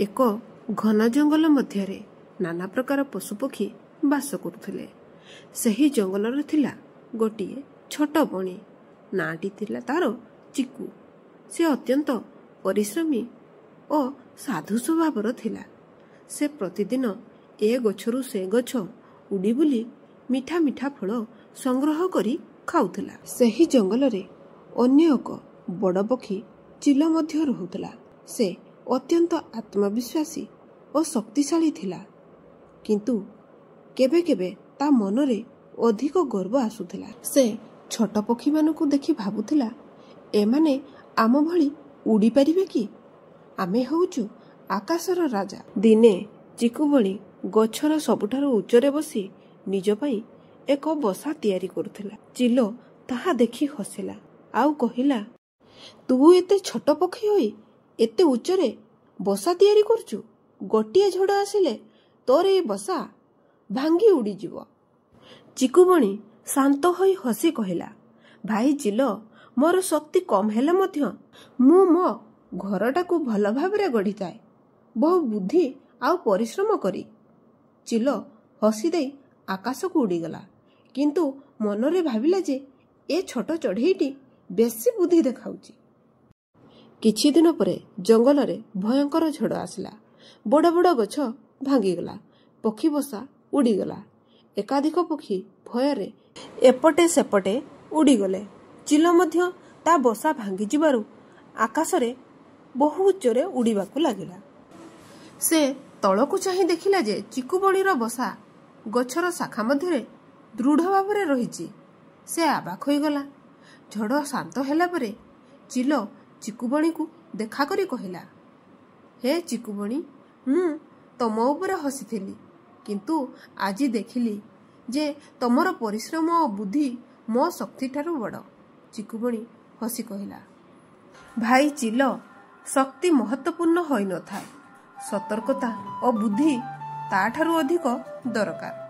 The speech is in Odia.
ଏକ ଘନ ଜଙ୍ଗଲ ମଧ୍ୟରେ ନାନା ପ୍ରକାର ପଶୁପକ୍ଷୀ ବାସ କରୁଥିଲେ। ସେହି ଜଙ୍ଗଲରେ ଥିଲା ଗୋଟିଏ ଛୋଟ ବଣୀ। ନାଁଟି ଥିଲା ତାର ଚିକୁ। ସେ ଅତ୍ୟନ୍ତ ପରିଶ୍ରମୀ ଓ ସାଧୁ ସ୍ୱଭାବର ଥିଲା। ସେ ପ୍ରତିଦିନ ଏ ଗଛରୁ ସେ ଗଛ ଉଡ଼ି ବୁଲି ମିଠା ମିଠା ଫଳ ସଂଗ୍ରହ କରି ଖାଉଥିଲା। ସେହି ଜଙ୍ଗଲରେ ଅନ୍ୟ ଏକ ବଡ଼ ପକ୍ଷୀ ଚିଲ ମଧ୍ୟ ରହୁଥିଲା। ସେ ଅତ୍ୟନ୍ତ ଆତ୍ମବିଶ୍ୱାସୀ ଓ ଶକ୍ତିଶାଳୀ ଥିଲା, କିନ୍ତୁ କେବେ କେବେ ତା ମନରେ ଅଧିକ ଗର୍ବ ଆସୁଥିଲା। ସେ ଛୋଟ ପକ୍ଷୀମାନଙ୍କୁ ଦେଖି ଭାବୁଥିଲା, ଏମାନେ ଆମ ଭଳି ଉଡ଼ି ପାରିବେ କି? ଆମେ ହେଉଛୁ ଆକାଶର ରାଜା। ଦିନେ ଚିକୁବଣୀ ଗଛର ସବୁଠାରୁ ଉଚ୍ଚରେ ବସି ନିଜ ପାଇଁ ଏକ ବସା ତିଆରି କରୁଥିଲା। ଚିଲ ତାହା ଦେଖି ହସିଲା ଆଉ କହିଲା, ତୁ ଏତେ ଛୋଟ ପକ୍ଷୀ ହୋଇ ଏତେ ଉଚ୍ଚରେ ବସା ତିଆରି କରୁଛୁ? ଗୋଟିଏ ଝଡ଼ ଆସିଲେ ତୋର ଏ ବସା ଭାଙ୍ଗି ଉଡ଼ିଯିବ। ଚିକୁବଣୀ ଶାନ୍ତ ହୋଇ ହସି କହିଲା, ଭାଇ ଚିଲ, ମୋର ଶକ୍ତି କମ୍ ହେଲେ ମଧ୍ୟ ମୁଁ ମୋ ଘରଟାକୁ ଭଲ ଭାବରେ ଗଢ଼ିଥାଏ, ବହୁ ବୁଦ୍ଧି ଆଉ ପରିଶ୍ରମ କରି। ଚିଲ ହସି ଦେଇ ଆକାଶକୁ ଉଡ଼ିଗଲା, କିନ୍ତୁ ମନରେ ଭାବିଲା ଯେ ଏ ଛୋଟ ଚଢ଼େଇଟି ବେଶୀ ବୁଦ୍ଧି ଦେଖାଉଛି। କିଛି ଦିନ ପରେ ଜଙ୍ଗଲରେ ଭୟଙ୍କର ଝଡ଼ ଆସିଲା। ବଡ଼ ବଡ଼ ଗଛ ଭାଙ୍ଗିଗଲା, ପକ୍ଷୀ ବସା ଉଡ଼ିଗଲା। ଏକାଧିକ ପକ୍ଷୀ ଭୟରେ ଏପଟେ ସେପଟେ ଉଡ଼ିଗଲେ। ଚିଲ ମଧ୍ୟ ତା ବସା ଭାଙ୍ଗିଯିବାରୁ ଆକାଶରେ ବହୁ ଉଚ୍ଚରେ ଉଡ଼ିବାକୁ ଲାଗିଲା। ସେ ତଳକୁ ଚାହିଁ ଦେଖିଲା ଯେ ଚିକୁବଣୀର ବସା ଗଛର ଶାଖା ମଧ୍ୟରେ ଦୃଢ଼ ଭାବରେ ରହିଛି। ସେ ଅବାକ୍ ହୋଇଗଲା। ଝଡ଼ ଶାନ୍ତ ହେଲା ପରେ ଚିଲ ଚିକୁବଣୀକୁ ଦେଖା କରି କହିଲା, ହେ ଚିକୁବଣୀ, ମୁଁ ତମ ଉପରେ ହସିଥିଲି, କିନ୍ତୁ ଆଜି ଦେଖିଲି ଯେ ତମର ପରିଶ୍ରମ ଓ ବୁଦ୍ଧି ମୋ ଶକ୍ତିଠାରୁ ବଡ଼। ଚିକୁବଣୀ ହସି କହିଲା, ଭାଇ ଚିଲ, ଶକ୍ତି ମହତ୍ତ୍ୱପୂର୍ଣ୍ଣ ହୋଇନଥାଏ, ସତର୍କତା ଓ ବୁଦ୍ଧି ତାଠାରୁ ଅଧିକ ଦରକାର।